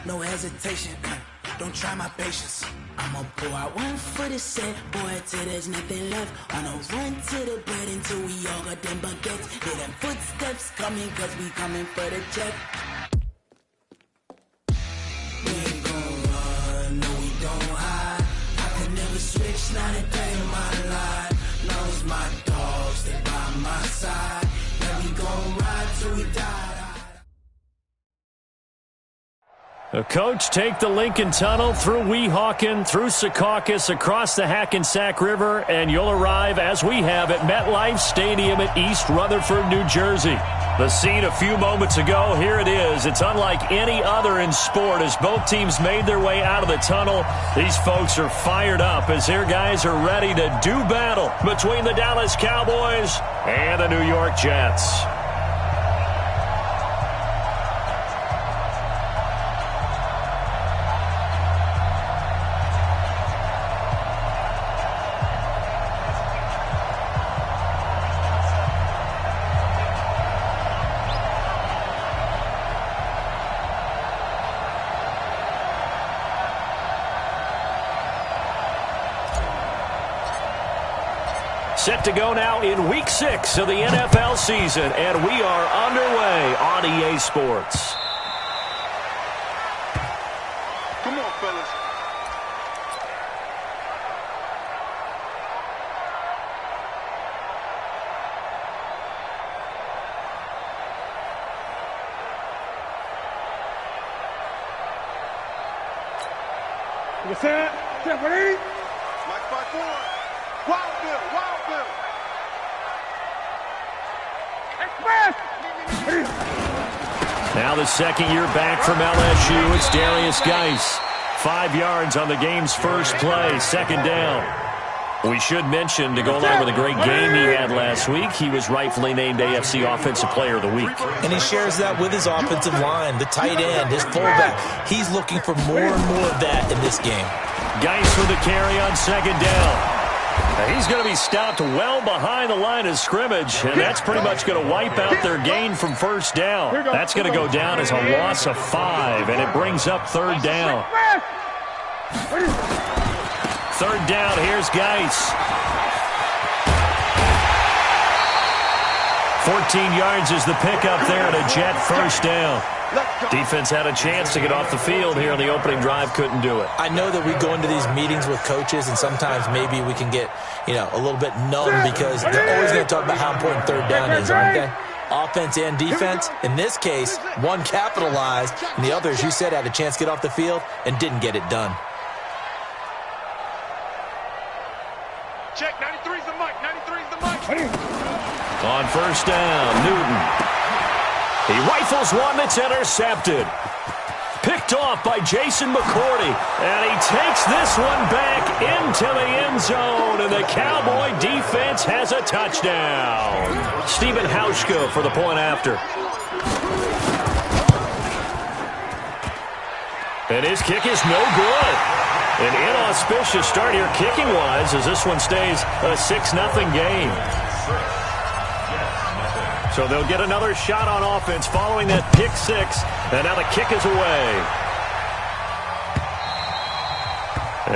no hesitation. Don't try my patience. I'ma pull out one foot and set, boy, till there's nothing left. On a run to the bread until we all got them baguettes. Hear them footsteps coming, cause we coming for the check. We ain't gon' run, no we don't hide. I could never switch, not a day in my life. Long as my dogs stay by my side. Yeah, we gon' ride till we die. The coach take the Lincoln Tunnel through Weehawken, through Secaucus, across the Hackensack River, and you'll arrive, as we have, at MetLife Stadium at East Rutherford, New Jersey. The scene a few moments ago, here it is. It's unlike any other in sport as both teams made their way out of the tunnel. These folks are fired up as their guys are ready to do battle between the Dallas Cowboys and the New York Jets. Set to go now in Week 6 of the NFL season, and we are underway on EA Sports. Come on, fellas. You set? Set, ready? Mike 5-4. Wild Bill, Wild Bill. Express! Now the second year back from LSU, it's Darius Geis. 5 yards on the game's first play, second down. We should mention, to go along with a great game he had last week, he was rightfully named AFC Offensive Player of the Week. And he shares that with his offensive line, the tight end, his fullback. He's looking for more and more of that in this game. Geis with the carry on second down. He's going to be stopped well behind the line of scrimmage, and that's pretty much going to wipe out their gain from first down. That's going to go down as a loss of 5, and it brings up third down. Third down, here's Geis. 14 yards is the pickup there, and a Jet first down. Defense had a chance to get off the field here on the opening drive, couldn't do it. I know that we go into these meetings with coaches, and sometimes maybe we can get, a little bit numb because they're always going to talk about how important third down is, aren't they? Offense and defense. In this case, one capitalized, and the other, as you said, had a chance to get off the field and didn't get it done. Check, 93's the mic, 93's the mic. On first down, Newton. He rifles one that's intercepted. Picked off by Jason McCourty. And he takes this one back into the end zone. And the Cowboy defense has a touchdown. Stephen Hauschka for the point after. And his kick is no good. An inauspicious start here kicking-wise as this one stays a 6-0 game. So they'll get another shot on offense following that pick six. And now the kick is away.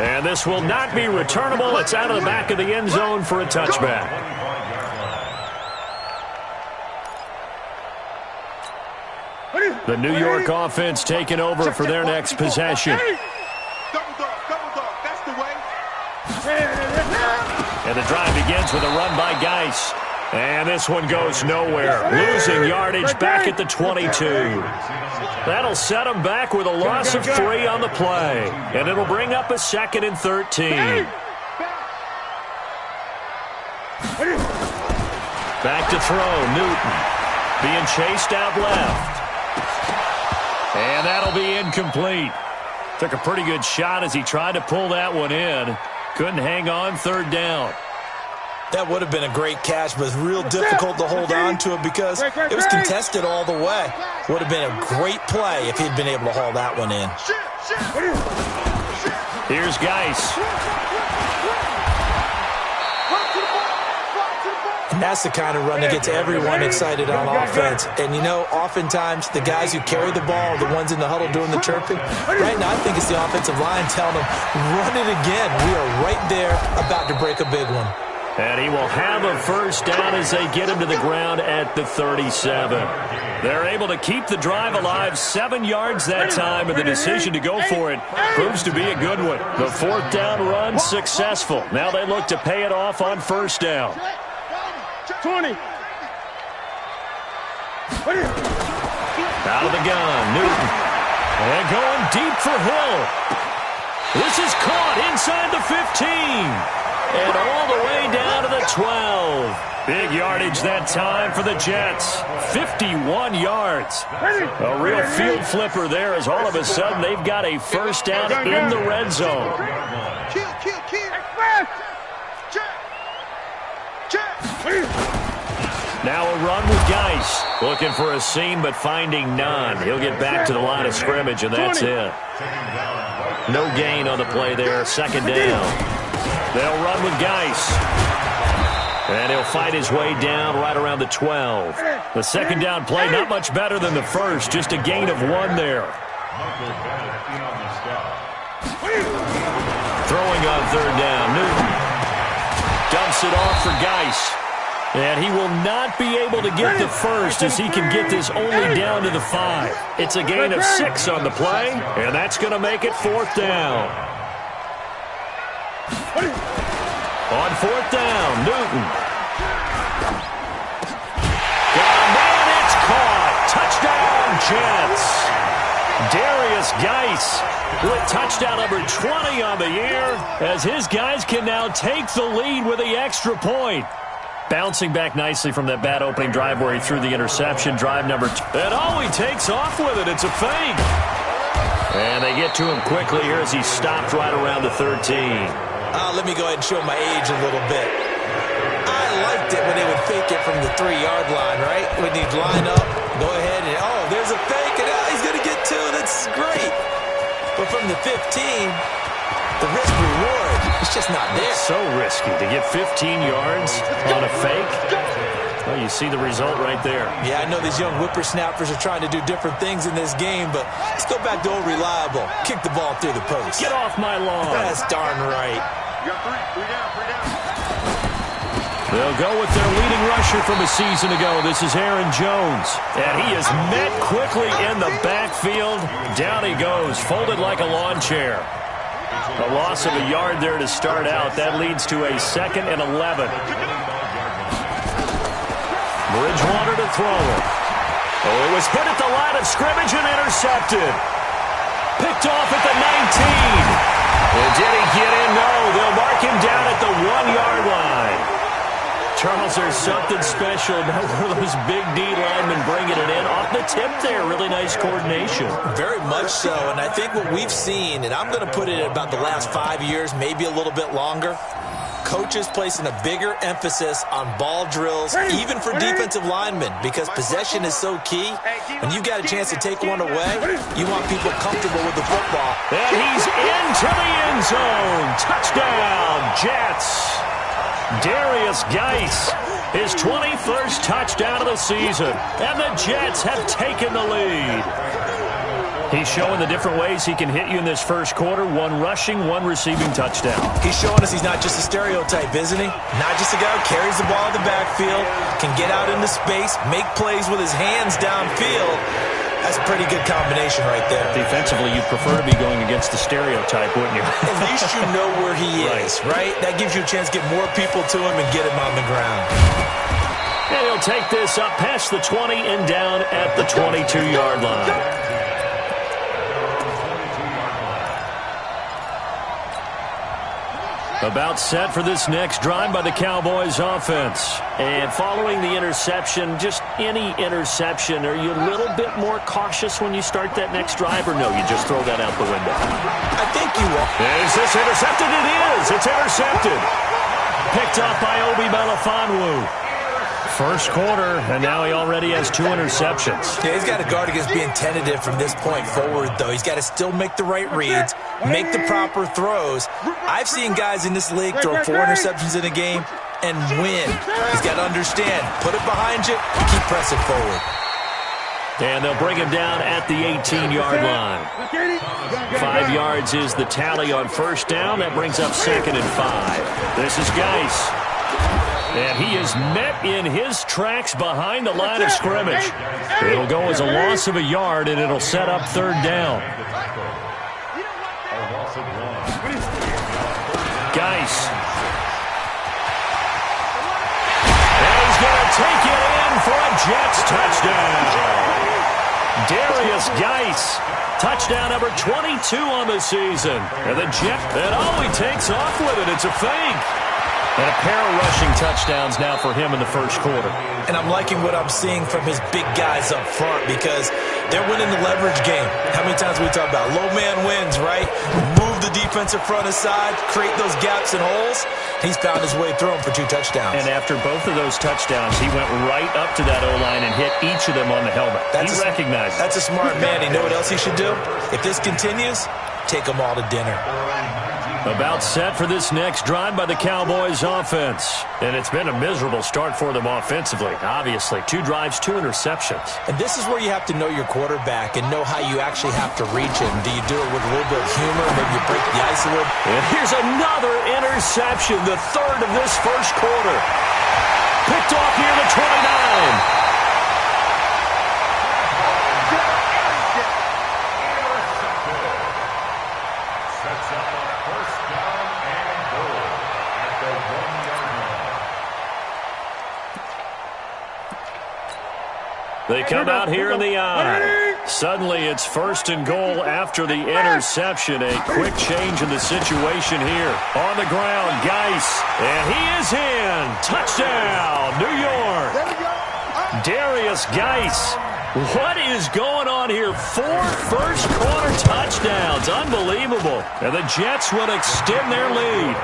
And this will not be returnable. It's out of the back of the end zone for a touchback. The New York offense taking over for their next possession. Double dog, that's the way. And the drive begins with a run by Geis. And this one goes nowhere. Losing yardage back at the 22. That'll set them back with a loss of 3 on the play. And it'll bring up a 2nd and 13. Back to throw, Newton. Being chased out left. And that'll be incomplete. Took a pretty good shot as he tried to pull that one in. Couldn't hang on, third down. That would have been a great catch, but it's real difficult to hold on to it because it was contested all the way. Would have been a great play if he'd been able to haul that one in. Here's Geis. And That's the kind of run that gets everyone excited on offense. And, you know, oftentimes the guys who carry the ball are the ones in the huddle doing the chirping. Right now, I think it's the offensive line telling them, run it again. We are right there about to break a big one. And he will have a first down as they get him to the ground at the 37. They're able to keep the drive alive, 7 yards that time, and the decision to go for it proves to be a good one. The fourth down run successful. Now they look to pay it off on first down. 20. Out of the gun, Newton. And going deep for Hill. This is caught inside the 15. And all the way down to the 12. Big yardage that time for the Jets. 51 yards. A real field flipper there as all of a sudden they've got a first down in the red zone. Now a run with Geis. Looking for a seam but finding none. He'll get back to the line of scrimmage and that's it. No gain on the play there. Second down. They'll run with Geis. And he'll fight his way down right around the 12. The second down play not much better than the first. Just a gain of 1 there. Throwing on third down. Newton dumps it off for Geis. And he will not be able to get the first as he can get this only down to the 5. It's a gain of 6 on the play. And that's going to make it fourth down. On fourth down, Newton. And it's caught. Touchdown, Jets. Darius Geis with touchdown number 20 on the year as his guys can now take the lead with the extra point. Bouncing back nicely from that bad opening drive where he threw the interception. Drive number 2. And oh, he takes off with it. It's a fake. And they get to him quickly here as he stopped right around the 13. Let me go ahead and show my age a little bit. I liked it when they would fake it from the 3-yard line, right? When he'd line up, go ahead and, oh, there's a fake, and he's going to get 2. That's great. But from the 15, the risk-reward, it's just not there. It's so risky to get 15 yards on a fake. Well, you see the result right there. Yeah, I know these young whippersnappers are trying to do different things in this game, but let's go back to old reliable. Kick the ball through the post. Get off my lawn. That's darn right. You got 3 down. They'll go with their leading rusher from a season ago. This is Aaron Jones. And he is met quickly in the backfield. Down he goes, folded like a lawn chair. A loss of a yard there to start out. That leads to a 2nd and 11. Bridgewater to throw it. Oh, it was hit at the line of scrimmage and intercepted. Picked off at the 19. And did he get in? No. They'll mark him down at the 1-yard line. Charles, there's something special about one of those big D linemen bringing it in. Off the tip there. Really nice coordination. Very much so. And I think what we've seen, and I'm going to put it at about the last 5 years, maybe a little bit longer, coaches placing a bigger emphasis on ball drills, even for defensive linemen, because possession is so key. When you've got a chance to take one away, you want people comfortable with the football. And he's into the end zone. Touchdown, Jets. Darius Geis, his 21st touchdown of the season. And the Jets have taken the lead. He's showing the different ways he can hit you in this first quarter. 1 rushing, 1 receiving touchdown. He's showing us he's not just a stereotype, isn't he? Not just a guy who carries the ball in the backfield, can get out into space, make plays with his hands downfield. That's a pretty good combination right there. Defensively, you'd prefer to be going against the stereotype, wouldn't you? At least you know where he is, right? That gives you a chance to get more people to him and get him on the ground. And he'll take this up past the 20 and down at the 22-yard line. About set for this next drive by the Cowboys offense. And following the interception, just any interception, are you a little bit more cautious when you start that next drive, or no, you just throw that out the window? I think you are. Is this intercepted? It is. It's intercepted. Picked up by Obi Melifonwu. First quarter, and now he already has 2 interceptions. Yeah, he's got to guard against being tentative from this point forward, though. He's got to still make the right reads, make the proper throws. I've seen guys in this league throw 4 interceptions in a game. and win. He's got to understand, put it behind you, keep pressing forward. And they'll bring him down at the 18-yard line. 5 yards is the tally on first down. That brings up 2nd and 5. This is Geis. And he is met in his tracks behind the line of scrimmage. It'll go as a loss of a yard, and it'll set up 3rd down. Geis. And he's going to take it in for a Jets touchdown. Darius Geis, touchdown number 22 on the season. And the Jet, he takes off with it. It's a fake. And a pair of rushing touchdowns now for him in the first quarter. And I'm liking what I'm seeing from his big guys up front because they're winning the leverage game. How many times we talk about low man wins, right? Move the defensive front aside, create those gaps and holes. He's found his way through them for 2 touchdowns. And after both of those touchdowns, he went right up to that O-line and hit each of them on the helmet. He recognized it. That's a smart man. You know what else he should do? If this continues, take them all to dinner. About set for this next drive by the Cowboys offense. And it's been a miserable start for them offensively, obviously. 2 drives, 2 interceptions. And this is where you have to know your quarterback and know how you actually have to reach him. Do you do it with a little bit of humor? Maybe you break the ice a little? And here's another interception, the 3rd of this first quarter. Picked off near the 29. They come out here in the eye. Suddenly it's 1st and goal after the interception. A quick change in the situation here. On the ground, Geis. And he is in. Touchdown, New York. Darius Geis. What is going on here? 4 first-quarter touchdowns. Unbelievable. And the Jets will extend their lead.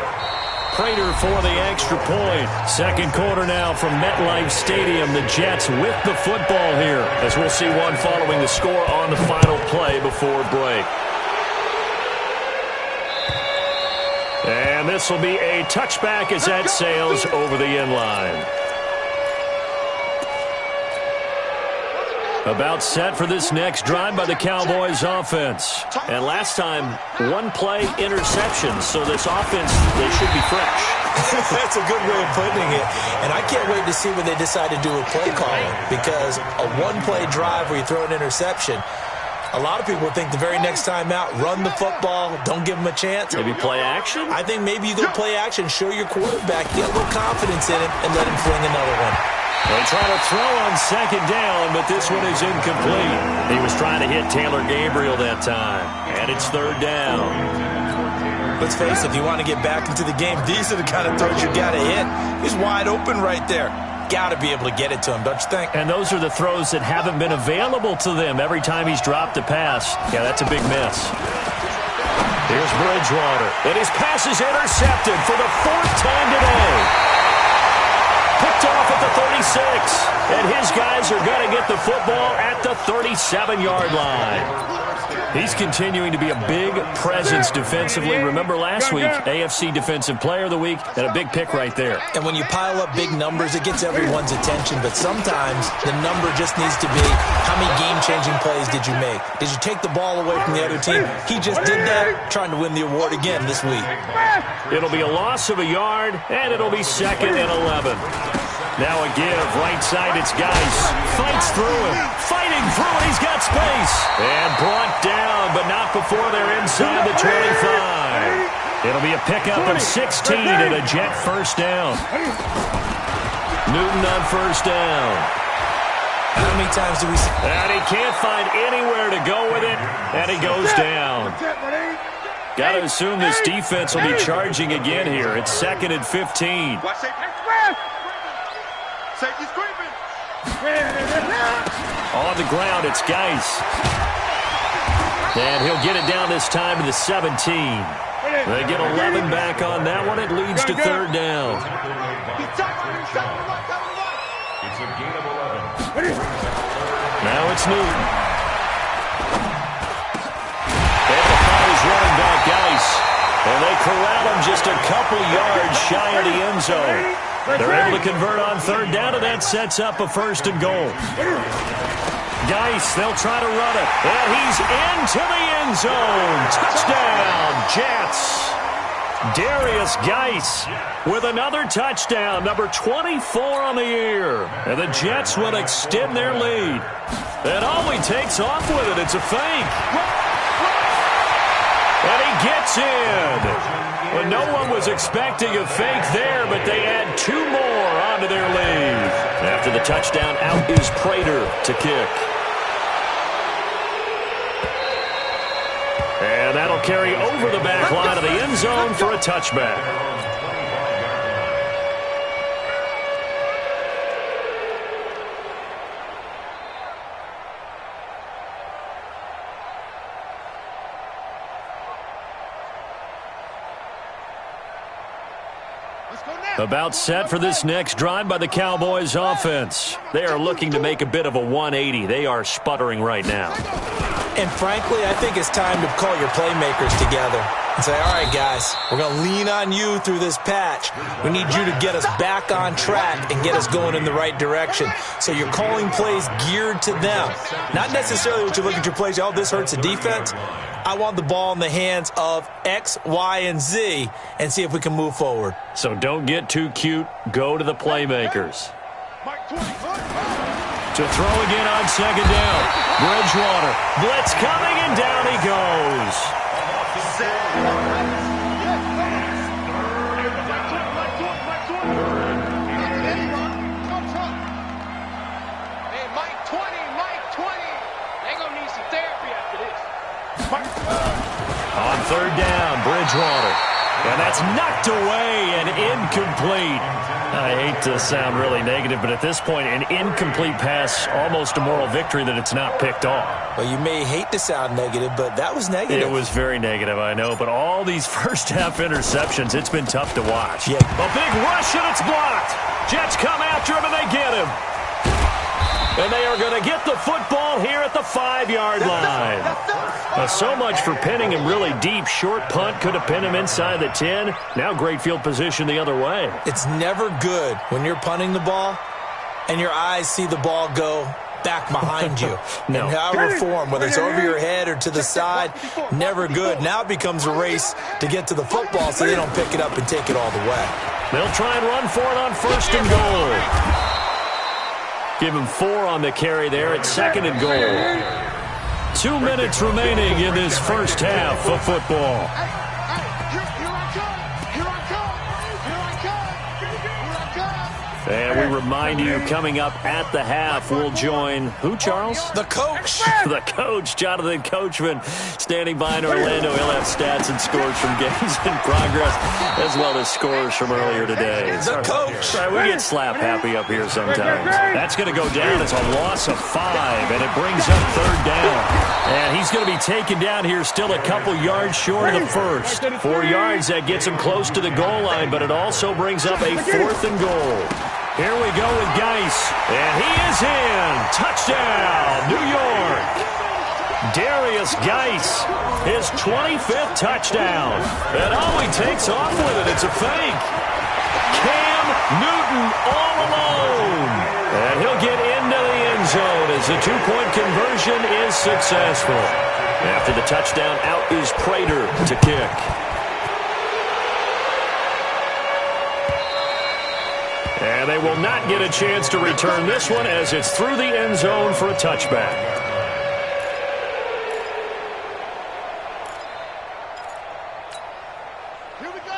Prater for the extra point. Second quarter now from MetLife Stadium. The Jets with the football here, as we'll see one following the score on the final play before break. And this will be a touchback as that sails over the end line. About set for this next drive by the Cowboys offense. And last time, 1-play interception. So this offense, they should be fresh. That's a good way of putting it. And I can't wait to see what they decide to do with play calling. Because a 1-play drive where you throw an interception, a lot of people think the very next time out, run the football, don't give them a chance. Maybe play action? I think maybe you go play action, show your quarterback, get a little confidence in him, and let him fling another one. They try to throw on 2nd down, but this one is incomplete. He was trying to hit Taylor Gabriel that time. And it's 3rd down. Let's face it, if you want to get back into the game, these are the kind of throws you got to hit. He's wide open right there. Got to be able to get it to him, don't you think? And those are the throws that haven't been available to them every time he's dropped a pass. Yeah, that's a big miss. Here's Bridgewater. And his pass is intercepted for the 4th time today. Picked off at the 36. And his guys are going to get the football at the 37-yard line. He's continuing to be a big presence defensively. Remember last week, AFC Defensive Player of the Week, and a big pick right there. And when you pile up big numbers, it gets everyone's attention. But sometimes the number just needs to be, how many game-changing plays did you make? Did you take the ball away from the other team? He just did that, trying to win the award again this week. It'll be a loss of a yard, and it'll be 2nd and 11. Now a give, right side, it's Geis. Fights through him, fighting through it, he's got space. And brought down, but not before they're inside the 25. It'll be a pickup of 16 and a Jet first down. Newton on first down. How many times do we see? And he can't find anywhere to go with it, and he goes down. Got to assume this defense will be charging again here. It's 2nd and 15. Safety's creeping. On the ground, it's Geis. And he'll get it down this time to the 17. They get 11 back on that one. It leads to 3rd down. It's a gain of 11. Now it's Newton. And the foul is running back Geis. And they corral him just a couple yards shy of the end zone. They're able to convert on third down, and that sets up a 1st and goal. Geis, they'll try to run it. And he's into the end zone. Touchdown, Jets. Darius Geis with another touchdown, number 24 on the year. And the Jets will extend their lead. And all he takes off with it, it's a fake. And he gets in. Well, no one was expecting a fake there, but they add 2 more onto their lead. After the touchdown, out is Prater to kick. And that'll carry over the back line of the end zone for a touchback. About set for this next drive by the Cowboys offense. They are looking to make a bit of a 180. They are sputtering right now. And frankly, I think it's time to call your playmakers together and say, all right, guys, we're going to lean on you through this patch. We need you to get us back on track and get us going in the right direction. So you're calling plays geared to them. Not necessarily what you look at your plays, oh, this hurts the defense. I want the ball in the hands of X, Y, and Z and see if we can move forward. So don't get too cute. Go to the playmakers. To throw again on 2nd down. Bridgewater. Blitz coming, and down he goes. Hey, Mike 20. They're going to need some therapy after this. On 3rd down, Bridgewater. And that's knocked away and incomplete. I hate to sound really negative, but at this point, an incomplete pass, almost a moral victory that it's not picked off. Well, you may hate to sound negative, but that was negative. It was very negative, I know. But all these first-half interceptions, it's been tough to watch. Yeah. A big rush, and it's blocked. Jets come after him, and they get him. And they are going to get the football here at the 5-yard line. So much for pinning him really deep. Short punt could have pinned him inside the 10. Now great field position the other way. It's never good when you're punting the ball and your eyes see the ball go back behind you. No. In however form, whether it's over your head or to the side, never good. Now it becomes a race to get to the football so they don't pick it up and take it all the way. They'll try and run for it on 1st and goal. Give him 4 on the carry there at 2nd and goal. 2 minutes remaining in this first half of football. And we remind you, coming up at the half, we'll join who, Charles? The coach. The coach, Jonathan Coachman, standing by in Orlando. He'll have stats and scores from games in progress, as well as scores from earlier today. The coach. We get slap happy up here sometimes. That's going to go down as a loss of 5, and it brings up 3rd down. And he's going to be taken down here still a couple yards short of the first. 4 yards, that gets him close to the goal line, but it also brings up a 4th and goal. Here we go with Geis, and he is in. Touchdown, New York. Darius Geis, his 25th touchdown. And all he takes off with it, it's a fake. Cam Newton all alone. And he'll get into the end zone as the 2-point conversion is successful. After the touchdown, out is Prater to kick. And they will not get a chance to return this one as it's through the end zone for a touchback.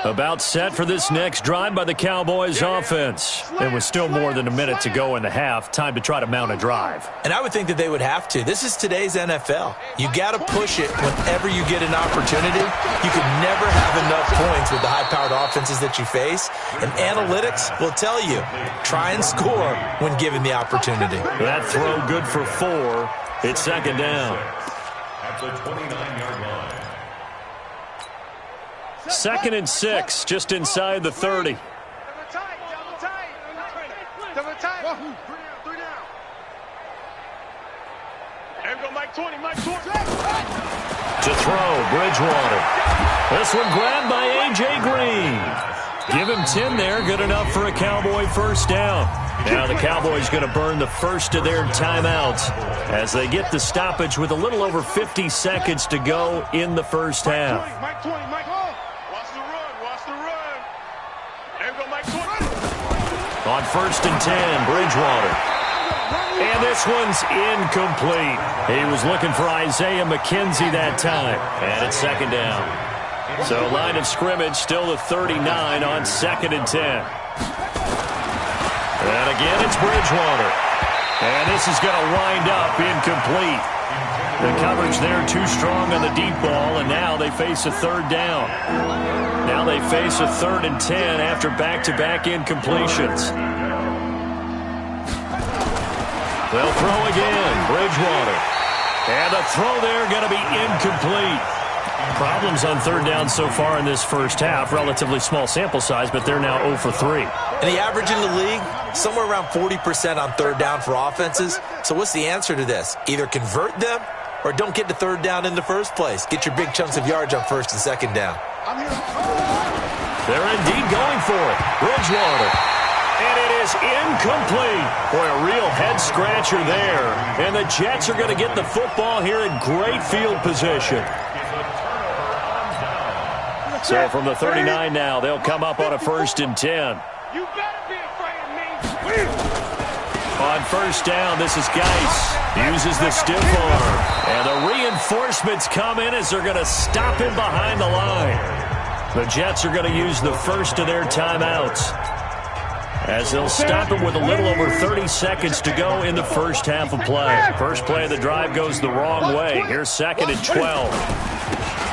About set for this next drive by the Cowboys offense. There was still more than a minute to go in the half. Time to try to mount a drive. And I would think that they would have to. This is today's NFL. You got to push it whenever you get an opportunity. You can never have enough points with the high-powered offenses that you face. And analytics will tell you, try and score when given the opportunity. That throw good for 4. It's 2nd down. At the 29-yard line. 2nd and 6, just inside the 30. Double tight. 3 down. There we go, Mike 20. To throw, Bridgewater. This one grabbed by A.J. Green. Give him 10 there. Good enough for a Cowboy first down. Now the Cowboys going to burn the first of their timeouts as they get the stoppage with a little over 50 seconds to go in the first half. Mike 20, Mike. Watch the run, watch the run. There we go, Mike 20. On 1st and 10, Bridgewater. And this one's incomplete. He was looking for Isaiah McKenzie that time. And it's 2nd down. So line of scrimmage still the 39 on 2nd and 10. And again, it's Bridgewater. And this is going to wind up incomplete. The coverage there too strong on the deep ball, and now they face a 3rd down. Now they face a 3rd and 10 after back-to-back incompletions. They'll throw again, Bridgewater. And the throw there going to be incomplete. Problems on 3rd down so far in this first half. Relatively small sample size, but they're now 0 for 3. And the average in the league, somewhere around 40% on 3rd down for offenses. So what's the answer to this? Either convert them or don't get to 3rd down in the first place. Get your big chunks of yards on 1st and 2nd down. They're indeed going for it. Bridgewater. And it is incomplete. Boy, a real head-scratcher there. And the Jets are going to get the football here in great field position. So from the 39 now, they'll come up on a 1st and 10. You better be afraid of me. On 1st down, this is Geis. Uses the stiff arm. And the reinforcements come in as they're going to stop him behind the line. The Jets are going to use the first of their timeouts as they'll stop him with a little over 30 seconds to go in the first half of play. First play of the drive goes the wrong way. Here's 2nd and 12.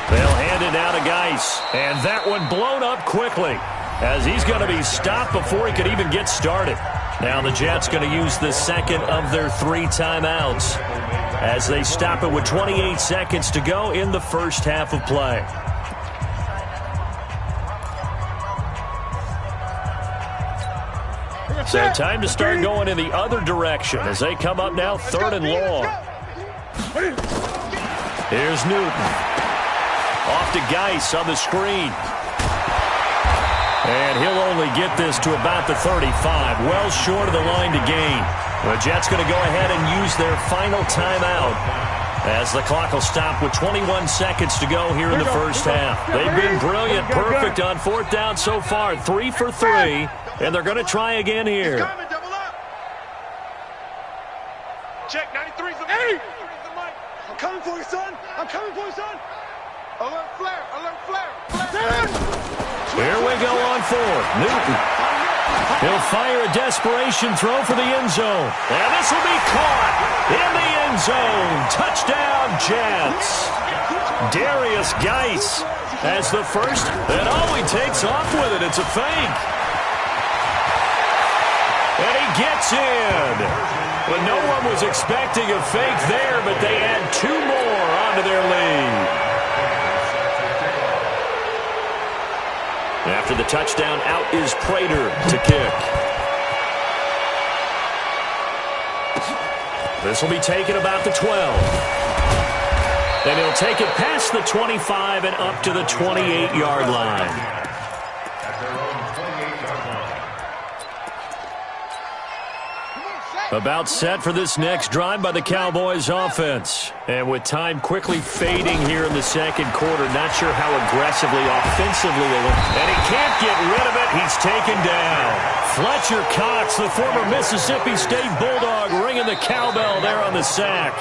They'll hand it down to Geis. And that one blown up quickly as he's going to be stopped before he could even get started. Now the Jets going to use the 2nd of their 3 timeouts as they stop it with 28 seconds to go in the first half of play. So time to start going in the other direction as they come up now 3rd and long. Here's Newton. Off to Geis on the screen. And he'll only get this to about the 35. Well short of the line to gain. The Jets going to go ahead and use their final timeout as the clock will stop with 21 seconds to go here in the first half. They've been brilliant, perfect on 4th down so far. 3 for 3. And they're going to try again here. Check, 93's the mic. I'm coming for you, son. I'm coming for you, son. Alert flare, alert flare. Here we go on 4th. Newton. He'll fire a desperation throw for the end zone. And this will be caught in the end zone. Touchdown, Jets. Darius Geis as the first. And he takes off with it. It's a fake. And he gets in. But no one was expecting a fake there, but they add 2 more onto their lead. After the touchdown, out is Prater to kick. This will be taken about the 12. Then he'll take it past the 25 and up to the 28-yard line. About set for this next drive by the Cowboys offense. And with time quickly fading here in the second quarter, not sure how aggressively, offensively they will. And he can't get rid of it. He's taken down. Fletcher Cox, the former Mississippi State Bulldog, ringing the cowbell there on the sack.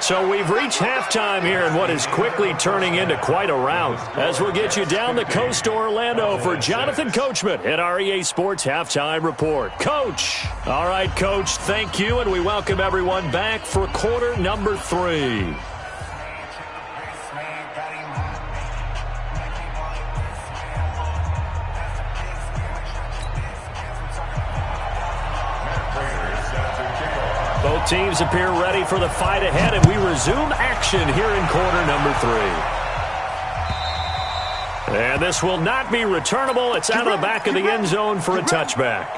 So we've reached halftime here in what is quickly turning into quite a rout. As we'll get you down the coast to Orlando for Jonathan Coachman at our EA Sports Halftime Report. Coach. All right, Coach, thank you, and we welcome everyone back for quarter number 3. Both teams appear ready for the fight ahead, and we resume action here in quarter number 3. And this will not be returnable. It's out of the back of the end zone for a touchback.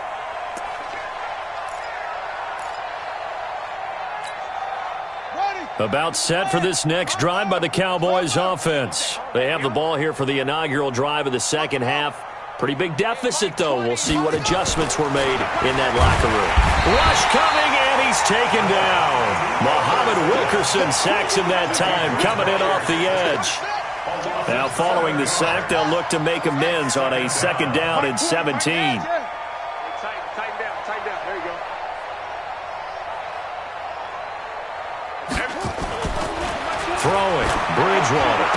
About set for this next drive by the Cowboys offense. They have the ball here for the inaugural drive of the second half. Pretty big deficit, though. We'll see what adjustments were made in that locker room. Rush coming, and he's taken down. Muhammad Wilkerson sacks him that time, coming in off the edge. Now, following the sack, they'll look to make amends on a 2nd down and 17. Tighten down. There you go. Throwing, Bridgewater.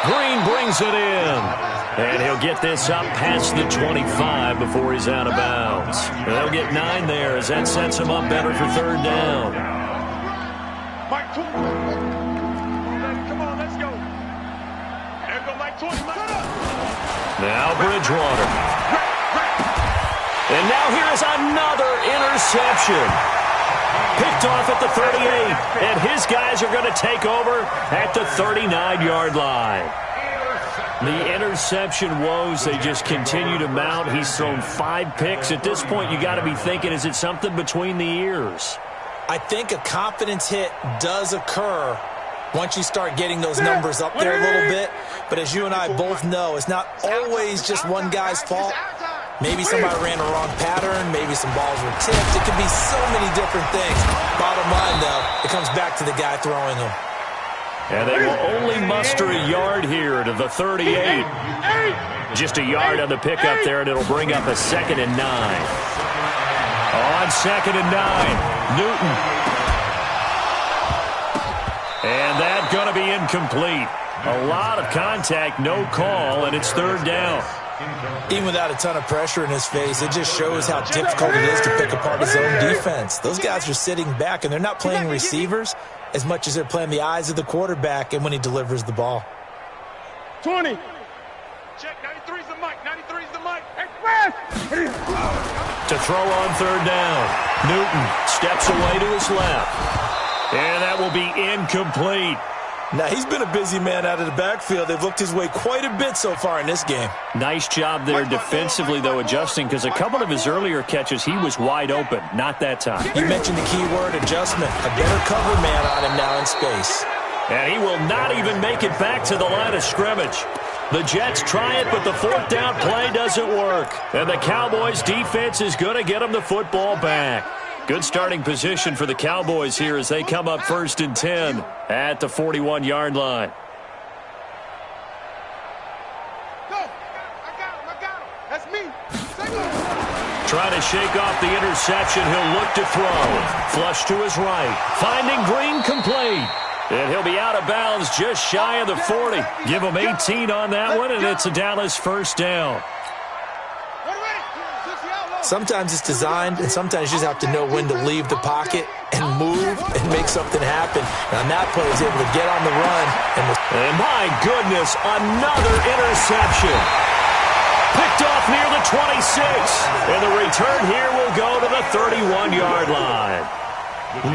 Green brings it in. And he'll get this up past the 25 before he's out of bounds. They'll get 9 there as that sets him up better for 3rd down. Mike, come on, let's go. There go Mike 20. Now Bridgewater. And now here's another interception. Picked off at the 38, and his guys are going to take over at the 39-yard line. The interception woes, they just continue to mount. He's thrown 5 picks. At this point, you got to be thinking, is it something between the ears? I think a confidence hit does occur once you start getting those numbers up there a little bit. But as you and I both know, it's not always just one guy's fault. Maybe somebody ran a wrong pattern. Maybe some balls were tipped. It could be so many different things. Bottom line, though, it comes back to the guy throwing them. And they will only muster a yard here to the 38. Just a yard on the pickup there, and it'll bring up a 2nd and 9. On 2nd and 9, Newton. And that's going to be incomplete. A lot of contact, no call, and it's 3rd down. Even without a ton of pressure in his face, it just shows how difficult it is to pick apart his own defense. Those guys are sitting back, and they're not playing receivers as much as they're playing the eyes of the quarterback and when he delivers the ball. 20. Check, 93's the mic, 93's the mic. Express! To throw on 3rd down. Newton steps away to his left. And that will be incomplete. Now, he's been a busy man out of the backfield. They've looked his way quite a bit so far in this game. Nice job there defensively, though, adjusting, because a couple of his earlier catches, he was wide open. Not that time. You mentioned the key word, adjustment. A better cover man on him now in space. And he will not even make it back to the line of scrimmage. The Jets try it, but the 4th down play doesn't work. And the Cowboys' defense is going to get him the football back. Good starting position for the Cowboys here as they come up 1st and 10 at the 41-yard line. Go! I got him. That's me. Trying to shake off the interception. He'll look to throw. Flush to his right. Finding Green complete. And he'll be out of bounds just shy of the 40. Give him 18 on that one, and it's a Dallas 1st down. Sometimes it's designed, and sometimes you just have to know when to leave the pocket and move and make something happen. And on that play, he was able to get on the run. And my goodness, another interception. Picked off near the 26. And the return here will go to the 31-yard line.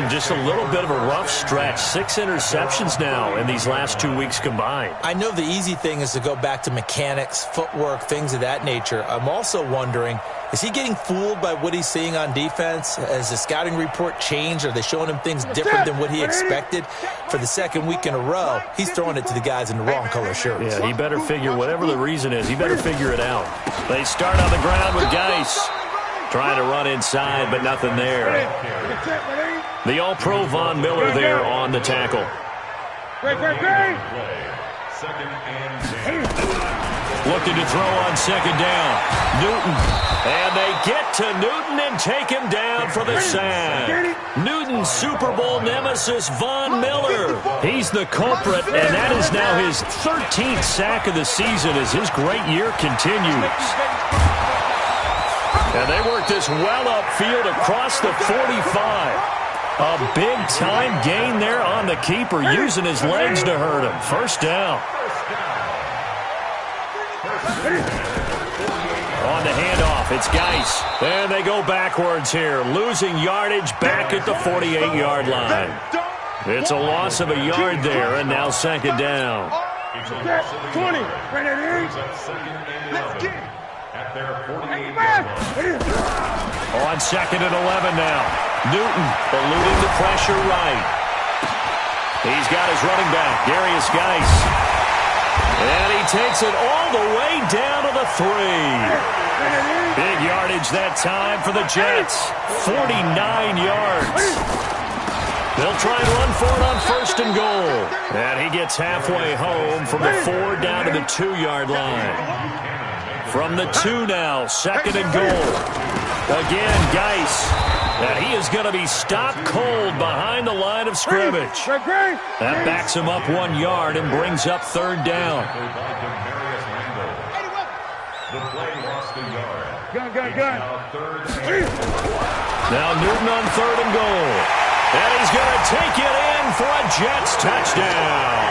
Just a little bit of a rough stretch. 6 interceptions now in these last 2 weeks combined. I know the easy thing is to go back to mechanics, footwork, things of that nature. I'm also wondering, is he getting fooled by what he's seeing on defense? Has the scouting report changed? Are they showing him things different than what he expected? For the 2nd week in a row, he's throwing it to the guys in the wrong color shirts. Yeah, he better figure, whatever the reason is, he better figure it out. They start on the ground with Geis. Trying to run inside, but nothing there. The All-Pro Von Miller there on the tackle. Looking to throw on 2nd down. Newton. And they get to Newton and take him down for the sack. Newton's Super Bowl nemesis, Von Miller. He's the culprit, and that is now his 13th sack of the season as his great year continues. And they work this well upfield across the 45. A big-time gain there on the keeper, using his legs to hurt him. 1st down. On the handoff, it's Geis. And they go backwards here, losing yardage back at the 48-yard line. It's a loss of a yard there, and now 2nd down. 20. Let's get it. On 2nd and 11 now. Newton eluding the pressure right. He's got his running back, Darius Geis. And he takes it all the way down to the 3. Big yardage that time for the Jets. 49 yards. They'll try and run for it on 1st and goal. And he gets halfway home from the 4 down to the 2-yard line. From the 2 now, 2nd and goal. Again, Geis. And he is going to be stopped cold behind the line of scrimmage. That backs him up 1 yard and brings up 3rd down. The play lost a yard. Gun. Now Newton on 3rd and goal. And he's going to take it in for a Jets touchdown.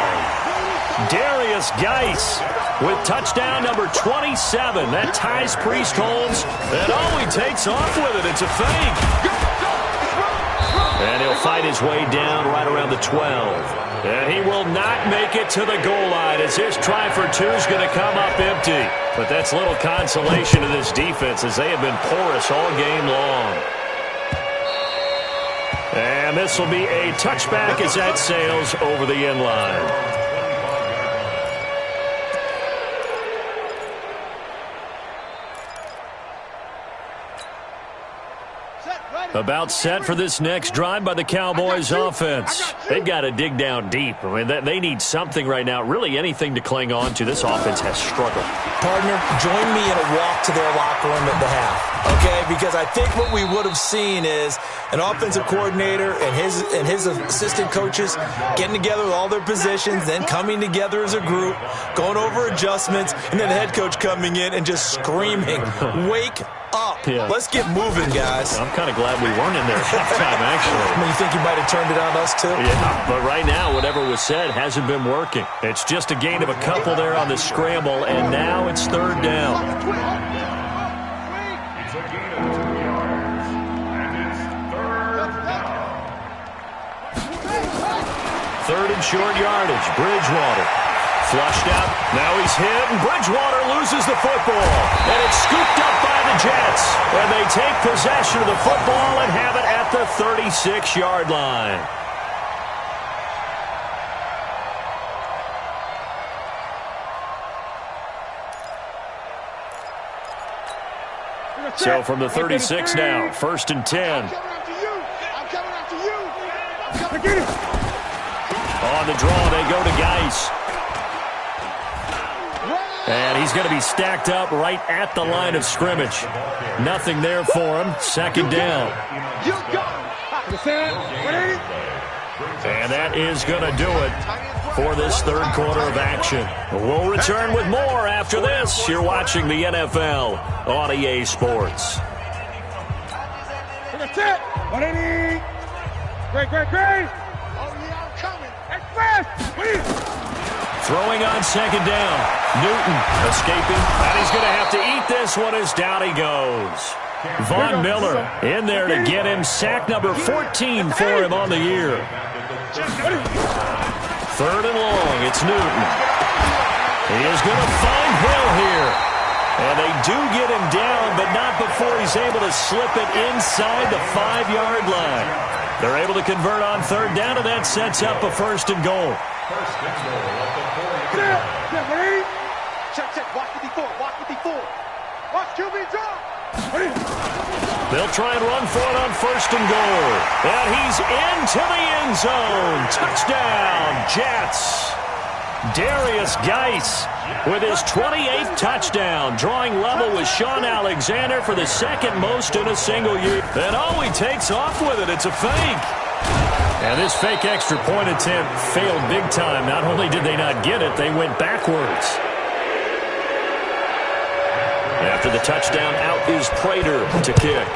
Darius Geis with touchdown number 27. That ties Priest-Holmes. And he takes off with it. It's a fake. And he'll fight his way down right around the 12. And he will not make it to the goal line as his try for 2 is going to come up empty. But that's little consolation to this defense as they have been porous all game long. And this will be a touchback as that sails over the end line. About set for this next drive by the Cowboys offense. They've got to dig down deep. I mean, they need something right now, really anything to cling on to. This offense has struggled. Partner, join me in a walk to their locker room at the half, okay? Because I think what we would have seen is an offensive coordinator and his assistant coaches getting together with all their positions, then coming together as a group, going over adjustments, and then the head coach coming in and just screaming, "Wake up. Yeah. Let's get moving, guys." I'm kind of glad we weren't in there at halftime, actually. I mean, you think you might have turned it on us, too? Yeah, but right now, whatever was said hasn't been working. It's just a gain of a couple there on the scramble, and now it's 3rd down. It's a gain of 2 yards, and it's 3rd down. 3rd and short yardage. Bridgewater. Flushed out. Now he's hit, and Bridgewater loses the football. And it's scooped up by the Jets. And they take possession of the football and have it at the 36-yard line. So from the 36 now, 1st and 10. I'm coming after you. On the draw, they go to Geis. And he's going to be stacked up right at the line of scrimmage. Nothing there for him. 2nd down. And that is going to do it for this 3rd quarter of action. We'll return with more after this. You're watching the NFL on EA Sports. Great. Oh, yeah, I'm coming. Throwing on 2nd down. Newton escaping. And he's going to have to eat this one as down he goes. Von Miller in there to get him. Sack number 14 for him on the year. 3rd and long. It's Newton. He is going to find Hill here. And they do get him down, but not before he's able to slip it inside the 5-yard line. They're able to convert on 3rd down, and that sets up a 1st and goal. 1st and goal at the 4-yard line. Check. Watch 54. Watch QB drop. They'll try and run for it on 1st and goal. And he's into the end zone. Touchdown, Jets. Darius Geis with his 28th touchdown, drawing level with Sean Alexander for the 2nd most in a single year. And he takes off with it. It's a fake. And this fake extra point attempt failed big time. Not only did they not get it, they went backwards. After the touchdown, out is Prater to kick.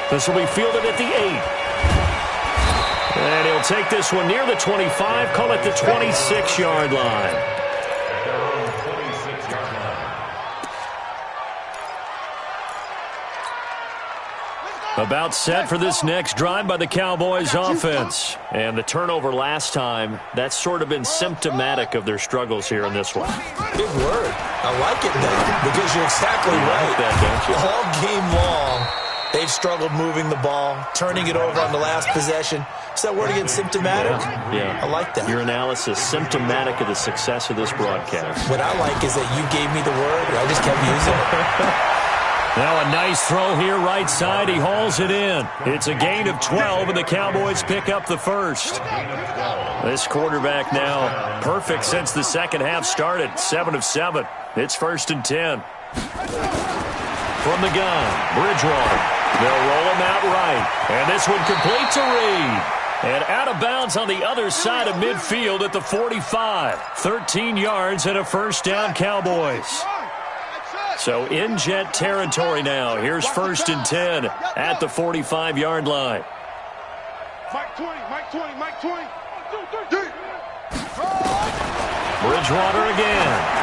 This will be fielded at the 8. And he'll take this one near the 25, call it the 26-yard line. About set for this next drive by the Cowboys offense. And the turnover last time, that's sort of been symptomatic of their struggles here in this one. Big word. I like it now because you're exactly right. Like that, don't you? All game long, They've struggled moving the ball, turning it over on the last possession. Is that word again, symptomatic? Yeah. I like that. Your analysis, symptomatic of the success of this broadcast. What I like is that you gave me the word, and I just kept using it. Now a nice throw here right side. He hauls it in. It's a gain of 12, and the Cowboys pick up the first. This quarterback now perfect since the second half started. 7 of 7. It's 1st and 10. From the gun, Bridgewater. They'll roll him out right. And this one completes a read. And out of bounds on the other side of midfield at the 45. 13 yards and a first down, Cowboys. So in jet territory now. Here's 1st and 10 at the 45-yard line. Mike 20, Mike 20, Mike 20. Bridgewater again.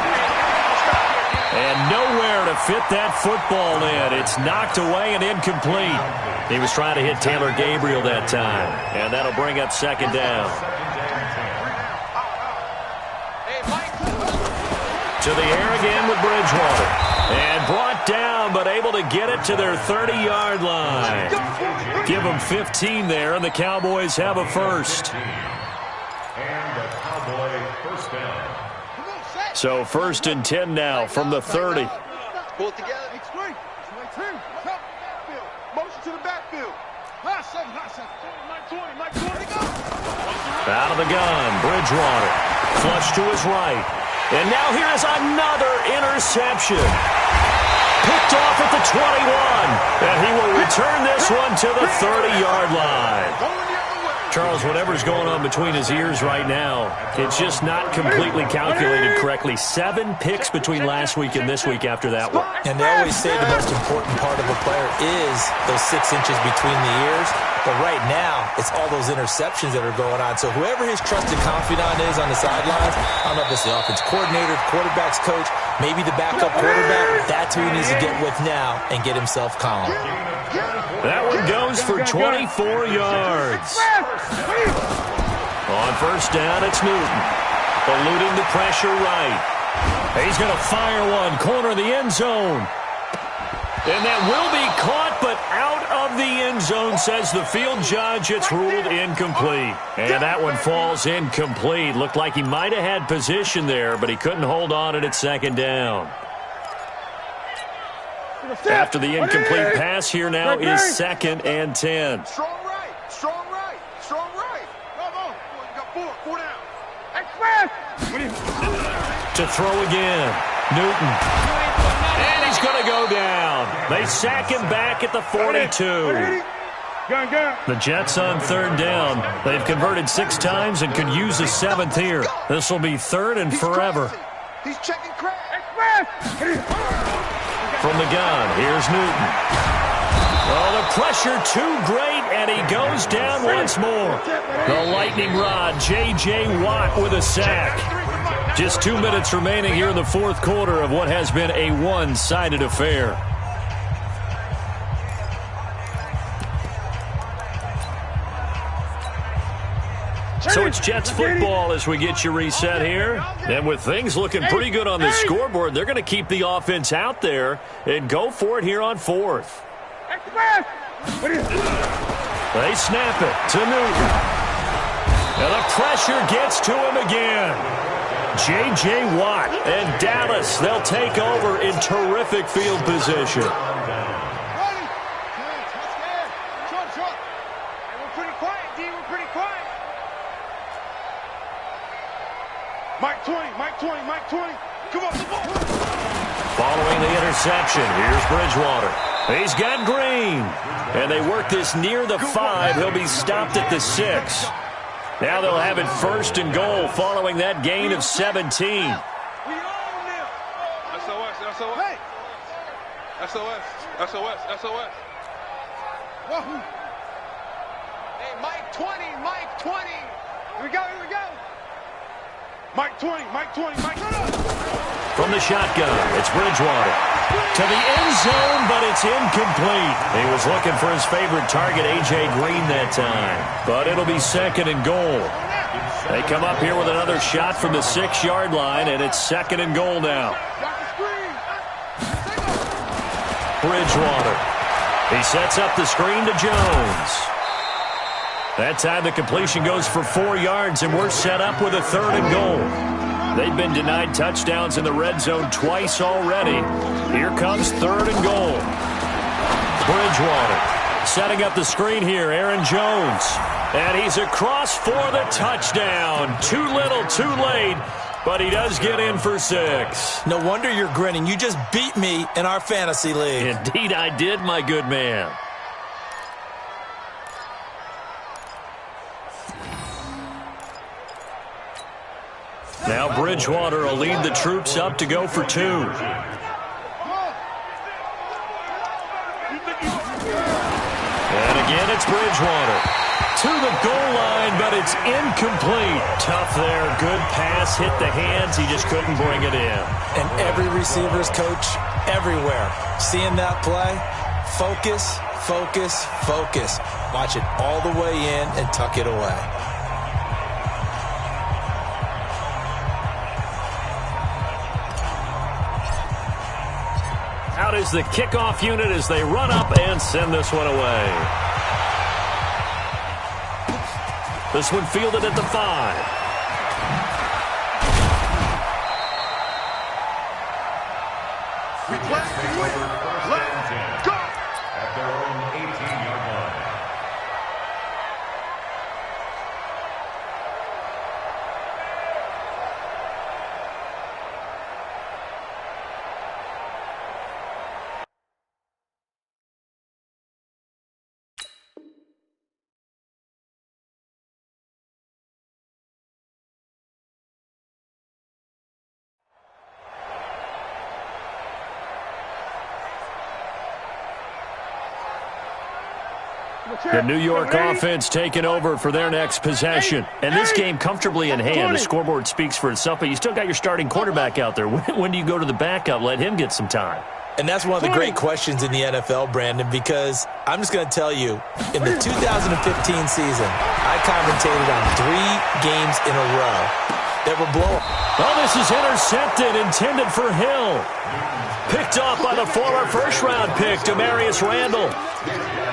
And nowhere to fit that football in. It's knocked away and incomplete. He was trying to hit Taylor Gabriel that time. And that'll bring up 2nd down. To the air again with Bridgewater. And brought down, but able to get it to their 30-yard line. Give them 15 there, and the Cowboys have a first. And the Cowboy first down. So 1st and 10 now from the 30. Pull it together. Motion to the backfield. High 7, high 7. Mike 20, Mike 20, go. Out of the gun, Bridgewater. Flush to his right. And now here is another interception. Picked off at the 21. And he will return this one to the 30-yard line. Charles, whatever's going on between his ears right now, it's just not completely calculated correctly. 7 picks between last week and this week after that one. And they always say the most important part of a player is those 6 inches between the ears. But right now, it's all those interceptions that are going on. So whoever his trusted confidant is on the sidelines, I don't know if it's the offense coordinator, quarterback's coach, maybe the backup quarterback, that's who he needs to get with now and get himself calm. That one goes for 24 yards. On 1st down, it's Newton. Eluding the pressure right. He's going to fire one. Corner of the end zone. And that will be caught, but out of the end zone, says the field judge. It's ruled incomplete. And that one falls incomplete. Looked like he might have had position there, but he couldn't hold on at 2nd down. After the incomplete pass, here now is 2nd and 10. Strong right, strong right, strong right. Come on. You got 4 down. To throw again, Newton. And he's going to go down. They sack him back at the 42. The Jets on 3rd down. They've converted 6 times and could use a 7th here. This will be 3rd and forever. He's checking crack. From the gun, here's Newton. Oh, the pressure too great, and he goes down once more. The lightning rod, J.J. Watt with a sack. Just 2 minutes remaining here in the 4th quarter of what has been a one-sided affair. So it's Jets football as we get you reset here. And with things looking pretty good on the scoreboard, they're going to keep the offense out there and go for it here on 4th. They snap it to Newton. And the pressure gets to him again. J.J. Watt and Dallas, they'll take over in terrific field position. Mike 20, Mike 20, Mike 20. Come on, come on. Following the interception, here's Bridgewater. He's got Green. And they work this near the 5. He'll be stopped at the 6. Now they'll have it 1st and goal following that gain of 17. SOS, SOS. SOS, SOS, SOS. Hey, Mike 20, Mike 20. Here we go, here we go. Mike 20, Mike 20, Mike 20. From the shotgun, it's Bridgewater. To the end zone, but it's incomplete. He was looking for his favorite target, A.J. Green, that time. But it'll be 2nd and goal. They come up here with another shot from the 6-yard line, and it's 2nd and goal now. Bridgewater. He sets up the screen to Jones. That time the completion goes for 4 yards, and we're set up with a 3rd and goal. They've been denied touchdowns in the red zone twice already. Here comes 3rd and goal. Bridgewater setting up the screen here. Aaron Jones. And he's across for the touchdown. Too little, too late. But he does get in for 6. No wonder you're grinning. You just beat me in our fantasy league. Indeed I did, my good man. Now Bridgewater will lead the troops up to go for 2. And again, it's Bridgewater. To the goal line, but it's incomplete. Tough there. Good pass. Hit the hands. He just couldn't bring it in. And every receiver's coach everywhere. Seeing that play, focus, focus, focus. Watch it all the way in and tuck it away. Out is the kickoff unit as they run up and send this one away. This one fielded at the 5. Let's go! At their own 18-yard line. The New York offense taking over for their next possession. And this game comfortably in hand. The scoreboard speaks for itself, but you still got your starting quarterback out there. When do you go to the backup? Let him get some time. And that's one of the great questions in the NFL, Brandon, because I'm just going to tell you, in the 2015 season, I commentated on 3 games in a row that were blown. Oh, this is intercepted, intended for Hill. Picked off by the former first-round pick, Demarius Randall.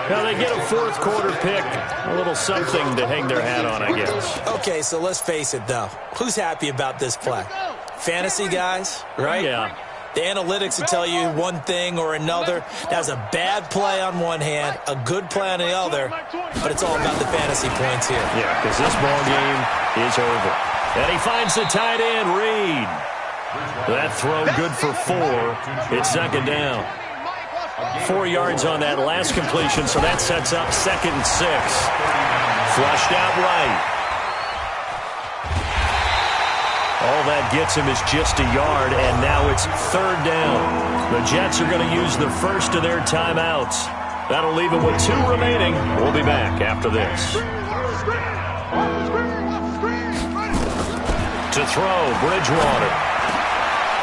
Now they get a 4th quarter pick. A little something to hang their hat on, I guess. Okay, so let's face it, though. Who's happy about this play? Fantasy guys, right? Yeah. The analytics will tell you one thing or another. That was a bad play on one hand, a good play on the other, but it's all about the fantasy points here. Yeah, because this ball game is over. And he finds the tight end, Reed. That throw good for 4. It's 2nd down. 4 yards on that last completion, so that sets up 2nd and 6. Flushed out right. All that gets him is just a yard, and now it's 3rd down. The Jets are going to use the first of their timeouts. That'll leave them with 2 remaining. We'll be back after this. To throw, Bridgewater.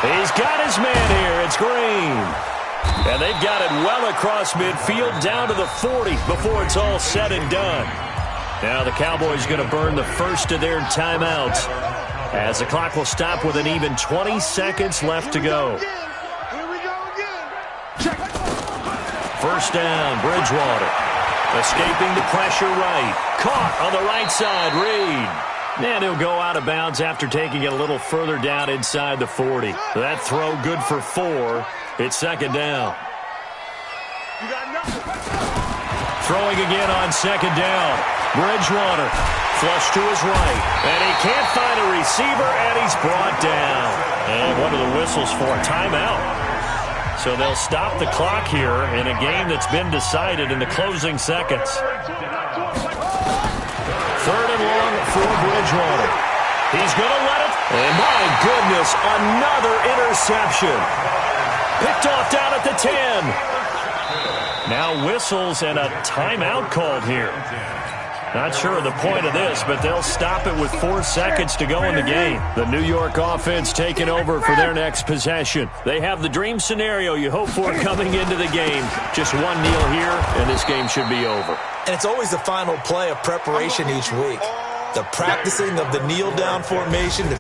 He's got his man here. It's Green. And they've got it well across midfield down to the 40 before it's all said and done. Now the Cowboys going to burn the first of their timeouts as the clock will stop with an even 20 seconds left to go. First down, Bridgewater. Escaping the pressure right. Caught on the right side, Reed. And he'll go out of bounds after taking it a little further down inside the 40. That throw good for 4. It's 2nd down. Throwing again on 2nd down. Bridgewater flush to his right. And he can't find a receiver, and he's brought down. And what are the whistles for? Timeout. So they'll stop the clock here in a game that's been decided in the closing seconds. 3rd and long for Bridgewater. He's going to let it. And my goodness, another interception. Picked off down at the 10. Now whistles and a timeout called here. Not sure of the point of this, but they'll stop it with 4 seconds to go in the game. The New York offense taking over for their next possession. They have the dream scenario you hope for coming into the game. Just 1 kneel here, and this game should be over. And it's always the final play of preparation each week. The practicing of the kneel-down formation, the